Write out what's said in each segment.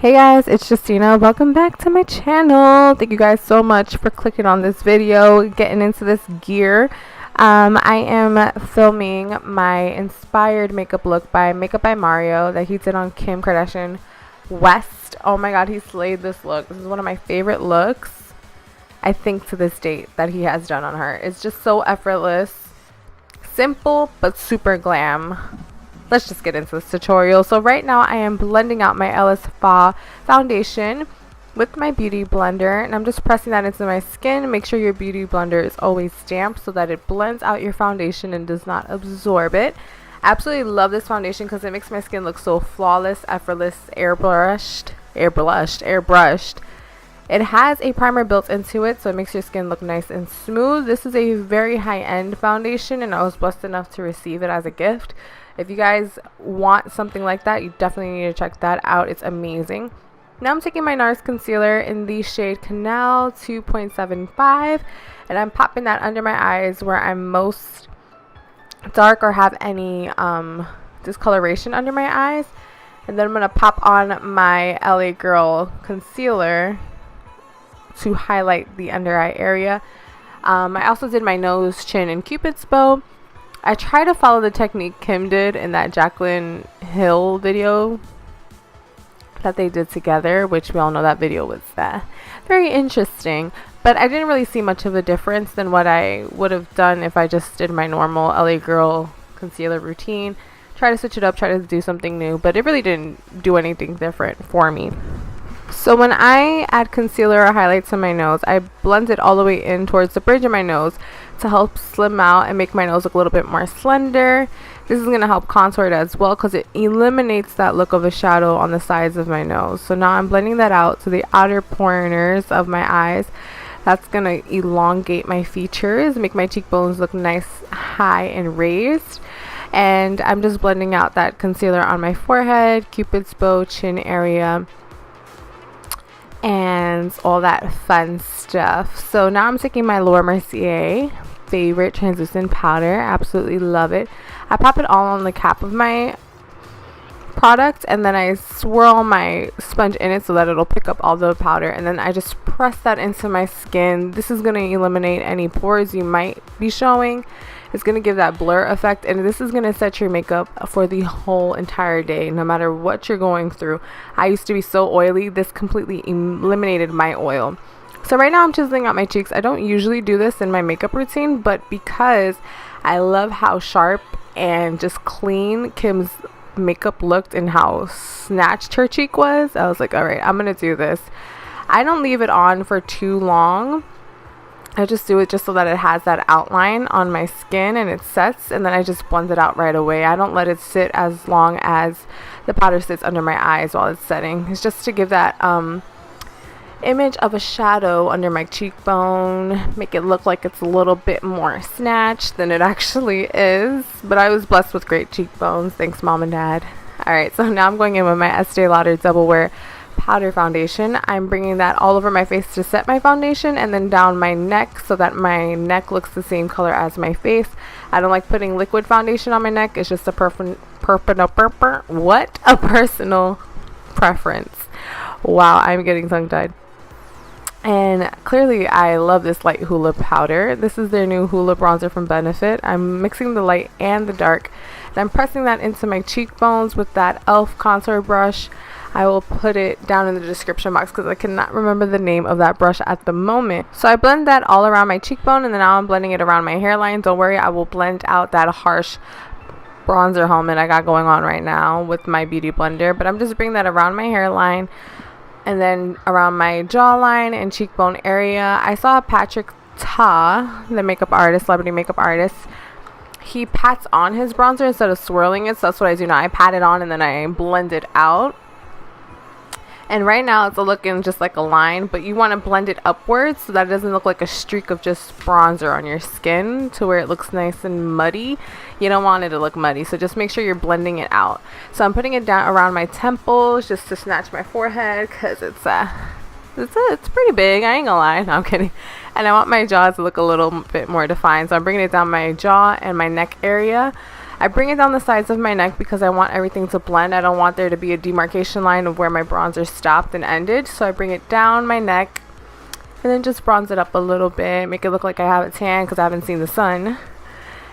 Hey guys, it's Justynaaax. Welcome back to my channel. Thank you guys so much for clicking on this video, getting into this gear. I am filming my inspired makeup look by Makeup by Mario that he did on Kim Kardashian West. Oh my god, he slayed this look. This is one of my favorite looks, I think, to this date that he has done on her. It's just so effortless, simple, but super glam. Let's just get into this tutorial. So right now I am blending out my Ellis Faas foundation with my beauty blender, and I'm just pressing that into my skin. Make sure your beauty blender is always damp so that it blends out your foundation and does not absorb it. Absolutely love this foundation because it makes my skin look so flawless, effortless, airbrushed. It has a primer built into it, so it makes your skin look nice and smooth. This is a very high-end foundation, and I was blessed enough to receive it as a gift. If you guys want something like that, you definitely need to check that out. It's amazing. Now I'm taking my NARS concealer in the shade Canal 2.75, and I'm popping that under my eyes where I'm most dark or have any discoloration under my eyes. And then I'm going to pop on my LA Girl concealer to highlight the under eye area. I also did my nose, chin, and Cupid's bow. I try to follow the technique Kim did in that Jaclyn Hill video that they did together, which we all know that video was very interesting. But I didn't really see much of a difference than what I would have done if I just did my normal LA Girl concealer routine. Try to switch it up, try to do something new, but it really didn't do anything different for me. So when I add concealer or highlights on my nose, I blend it all the way in towards the bridge of my nose to help slim out and make my nose look a little bit more slender. This is going to help contour it as well because it eliminates that look of a shadow on the sides of my nose. So now I'm blending that out to the outer corners of my eyes. That's going to elongate my features, make my cheekbones look nice, high, and raised. And I'm just blending out that concealer on my forehead, Cupid's bow, chin area, and all that fun stuff. So now I'm taking my Mercier favorite translucent powder. Absolutely love it. I pop it all on the cap of my product, and then I swirl my sponge in it so that it'll pick up all the powder, and then I just press that into my skin. This is going to eliminate any pores you might be showing. It's going to give that blur effect, and this is going to set your makeup for the whole entire day, no matter what you're going through. I used to be so oily. This completely eliminated my oil. So right now I'm chiseling out my cheeks. I don't usually do this in my makeup routine, but because I love how sharp and just clean Kim's makeup looked and how snatched her cheek was, I was like, all right, I'm going to do this. I don't leave it on for too long. I just do it just so that it has that outline on my skin and it sets, and then I just blend it out right away. I don't let it sit as long as the powder sits under my eyes while it's setting. It's just to give that image of a shadow under my cheekbone, make it look like it's a little bit more snatched than it actually is. But I was blessed with great cheekbones, thanks mom and dad. Alright, so now I'm going in with my Estee Lauder Double Wear powder foundation. I'm bringing that all over my face to set my foundation, and then down my neck so that my neck looks the same color as my face. I don't like putting liquid foundation on my neck. It's just a personal preference. Wow, I'm getting tongue-tied. And clearly I love this light Hoola powder. This is their new Hoola bronzer from Benefit. I'm mixing the light and the dark, and I'm pressing that into my cheekbones with that e.l.f. contour brush. I will put it down in the description box because I cannot remember the name of that brush at the moment. So I blend that all around my cheekbone, and then now I'm blending it around my hairline. Don't worry, I will blend out that harsh bronzer helmet I got going on right now with my beauty blender, but I'm just bringing that around my hairline and then around my jawline and cheekbone area. I saw Patrick Ta, the makeup artist, celebrity makeup artist. He pats on his bronzer instead of swirling it, so that's what I do now. I pat it on and then I blend it out. And right now it's looking just like a line, but you want to blend it upwards so that it doesn't look like a streak of just bronzer on your skin to where it looks nice and muddy. You don't want it to look muddy, so just make sure you're blending it out. So I'm putting it down around my temples just to snatch my forehead because it's pretty big. I ain't gonna lie. No, I'm kidding. And I want my jaw to look a little bit more defined, so I'm bringing it down my jaw and my neck area. I bring it down the sides of my neck because I want everything to blend. I don't want there to be a demarcation line of where my bronzer stopped and ended. So I bring it down my neck and then just bronze it up a little bit, make it look like I have a tan because I haven't seen the sun.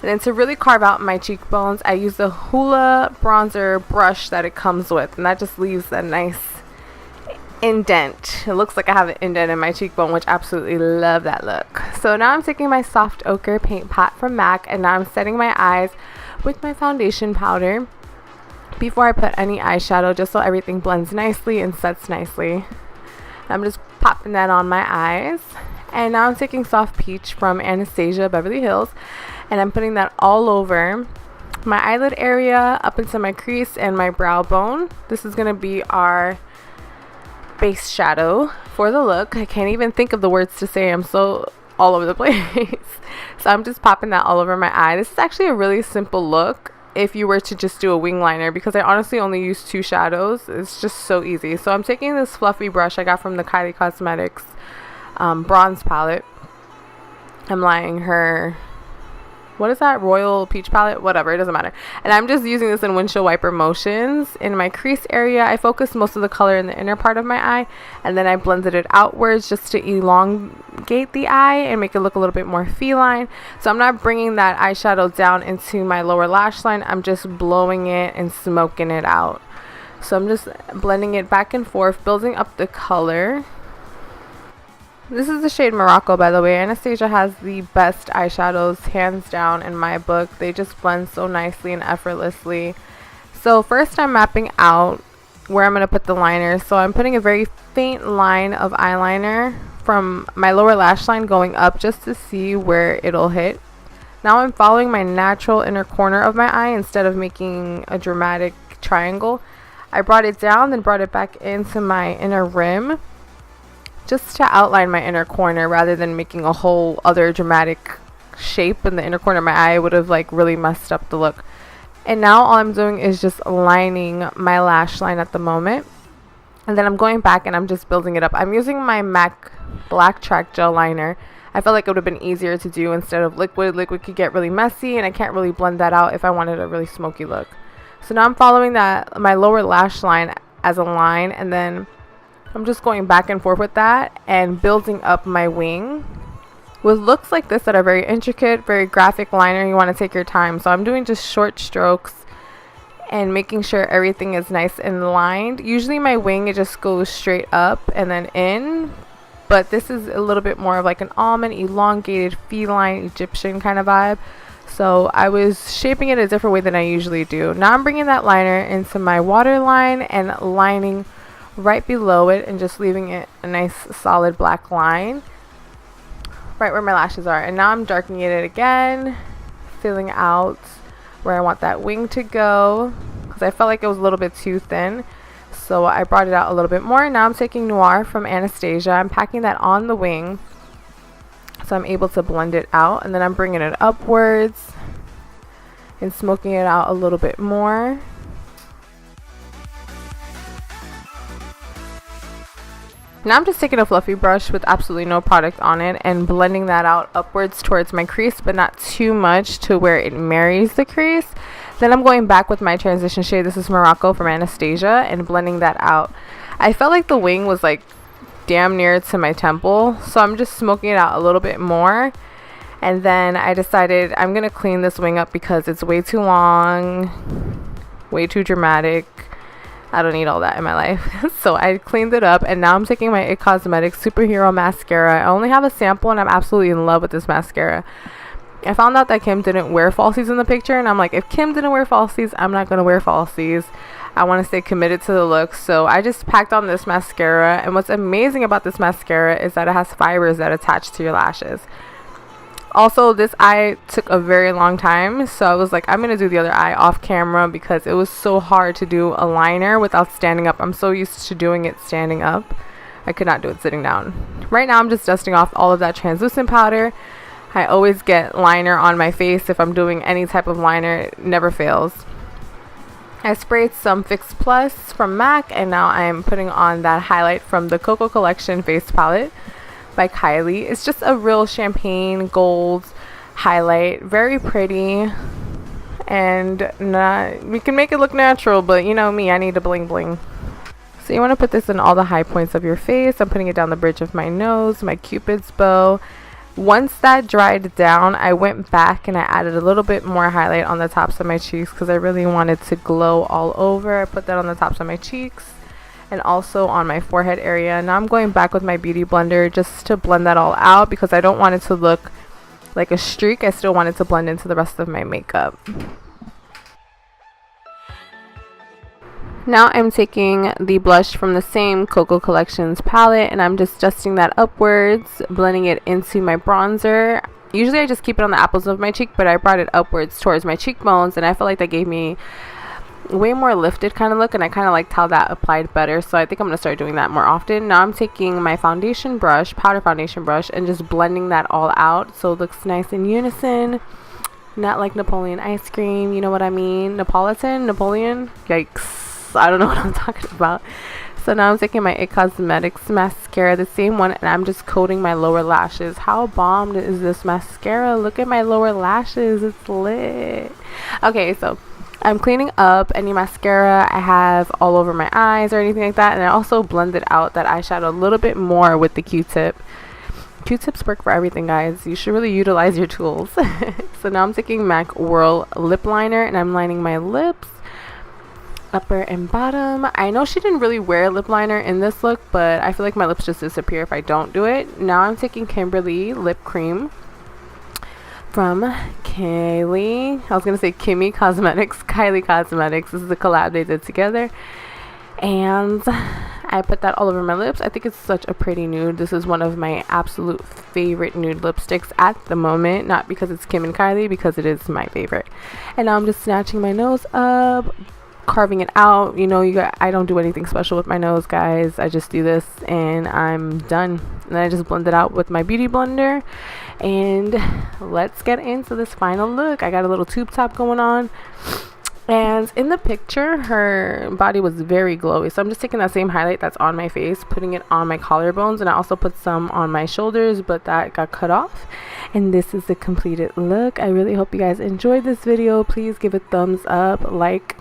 And then to really carve out my cheekbones, I use the Hoola bronzer brush that it comes with, and that just leaves a nice indent. It looks like I have an indent in my cheekbone, which I absolutely love that look. So now I'm taking my soft ochre paint pot from MAC, and now I'm setting my eyes with my foundation powder before I put any eyeshadow, just so everything blends nicely and sets nicely. I'm just popping that on my eyes. And now I'm taking Soft Peach from Anastasia Beverly Hills, and I'm putting that all over my eyelid area, up into my crease and my brow bone. This is going to be our base shadow for the look. I can't even think of the words to say. I'm so all over the place. So I'm just popping that all over my eye. This is actually a really simple look if you were to just do a wing liner, because I honestly only use 2 shadows. It's just so easy. So I'm taking this fluffy brush I got from the Kylie Cosmetics bronze palette. I'm lining her, what is that, Royal Peach palette, whatever, it doesn't matter. And I'm just using this in windshield wiper motions in my crease area. I focused most of the color in the inner part of my eye, and then I blended it outwards just to elongate the eye and make it look a little bit more feline. So I'm not bringing that eyeshadow down into my lower lash line. I'm just blowing it and smoking it out. So I'm just blending it back and forth, building up the color. This is the shade Morocco, by the way. Anastasia has the best eyeshadows, hands down, in my book. They just blend so nicely and effortlessly. So first I'm mapping out where I'm going to put the liner. So I'm putting a very faint line of eyeliner from my lower lash line going up just to see where it'll hit. Now I'm following my natural inner corner of my eye instead of making a dramatic triangle. I brought it down, then brought it back into my inner rim, just to outline my inner corner rather than making a whole other dramatic shape in the inner corner of my eye. Would have like really messed up the look. And now all I'm doing is just lining my lash line at the moment, and then I'm going back and I'm just building it up. I'm using my MAC blacktrack gel liner. I felt like it would have been easier to do instead of liquid. Liquid could get really messy and I can't really blend that out if I wanted a really smoky look. So now I'm following that, my lower lash line, as a line, and then I'm just going back and forth with that and building up my wing with looks like this that are very intricate, very graphic liner. You want to take your time. So I'm doing just short strokes and making sure everything is nice and lined. Usually my wing, it just goes straight up and then in, but this is a little bit more of like an almond, elongated, feline, Egyptian kind of vibe. So I was shaping it a different way than I usually do. Now I'm bringing that liner into my waterline and lining right below it and just leaving it a nice solid black line right where my lashes are. And now I'm darkening it again, filling out where I want that wing to go, because I felt like it was a little bit too thin, so I brought it out a little bit more. Now I'm taking Noir from Anastasia. I'm packing that on the wing so I'm able to blend it out, and then I'm bringing it upwards and smoking it out a little bit more. Now I'm just taking a fluffy brush with absolutely no product on it and blending that out upwards towards my crease, but not too much to where it marries the crease. Then I'm going back with my transition shade. This is Morocco from Anastasia, and blending that out. I felt like the wing was like damn near to my temple, so I'm just smoking it out a little bit more. And then I decided I'm going to clean this wing up because it's way too long, way too dramatic. I don't need all that in my life. So I cleaned it up, and now I'm taking my NYX Cosmetics Superhero Mascara. I only have a sample, and I'm absolutely in love with this mascara. I found out that Kim didn't wear falsies in the picture, and I'm like, if Kim didn't wear falsies, I'm not going to wear falsies. I want to stay committed to the look. So I just packed on this mascara, and what's amazing about this mascara is that it has fibers that attach to your lashes. Also, this eye took a very long time, so I was like, I'm going to do the other eye off camera because it was so hard to do a liner without standing up. I'm so used to doing it standing up. I could not do it sitting down. Right now, I'm just dusting off all of that translucent powder. I always get liner on my face if I'm doing any type of liner. It never fails. I sprayed some Fix Plus from MAC, and now I'm putting on that highlight from the Coco Collection face palette by Kylie. It's just a real champagne gold highlight, very pretty. and we can make it look natural, but you know me, I need to bling bling. So you want to put this in all the high points of your face. I'm putting it down the bridge of my nose, my cupid's bow. Once that dried down, I went back and I added a little bit more highlight on the tops of my cheeks because I really wanted to glow all over. I put that on the tops of my cheeks and also on my forehead area. Now I'm going back with my beauty blender just to blend that all out because I don't want it to look like a streak. I still want it to blend into the rest of my makeup. Now I'm taking the blush from the same Coco Collections palette and I'm just dusting that upwards, blending it into my bronzer. Usually I just keep it on the apples of my cheek, but I brought it upwards towards my cheekbones and I feel like that gave me way more lifted kind of look, and I kind of liked how that applied better, so I think I'm going to start doing that more often. Now I'm taking my foundation brush, powder foundation brush, and just blending that all out so it looks nice in unison. Not like Napoleon ice cream, you know what I mean? Napoleon? Yikes. I don't know what I'm talking about. So now I'm taking my NYX Cosmetics mascara, the same one, and I'm just coating my lower lashes. How bombed is this mascara? Look at my lower lashes. It's lit. Okay, so I'm cleaning up any mascara I have all over my eyes or anything like that, and I also blended out that eyeshadow a little bit more with the Q-tip. Q-tips work for everything, guys. You should really utilize your tools. So now I'm taking MAC Whirl lip liner and I'm lining my lips, upper and bottom. I know she didn't really wear lip liner in this look, but I feel like my lips just disappear if I don't do it. Now I'm taking Kimberly lip cream from Kylie Cosmetics. Kylie Cosmetics. This is the collab they did together. And I put that all over my lips. I think it's such a pretty nude. This is one of my absolute favorite nude lipsticks at the moment. Not because it's Kim and Kylie, because it is my favorite. And now I'm just snatching my nose up, carving it out. You know, I don't do anything special with my nose, guys. I just do this and I'm done. And then I just blend it out with my beauty blender. And let's get into this final look. I got a little tube top going on. And in the picture, her body was very glowy. So I'm just taking that same highlight that's on my face, putting it on my collarbones. And I also put some on my shoulders, but that got cut off. And this is the completed look. I really hope you guys enjoyed this video. Please give a thumbs up, like,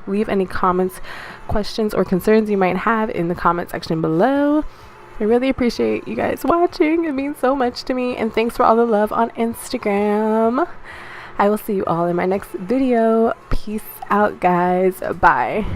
leave any comments, questions, or concerns you might have in the comment section below. I really appreciate you guys watching. It means so much to me. And thanks for all the love on Instagram. I will see you all in my next video. Peace out, guys. Bye.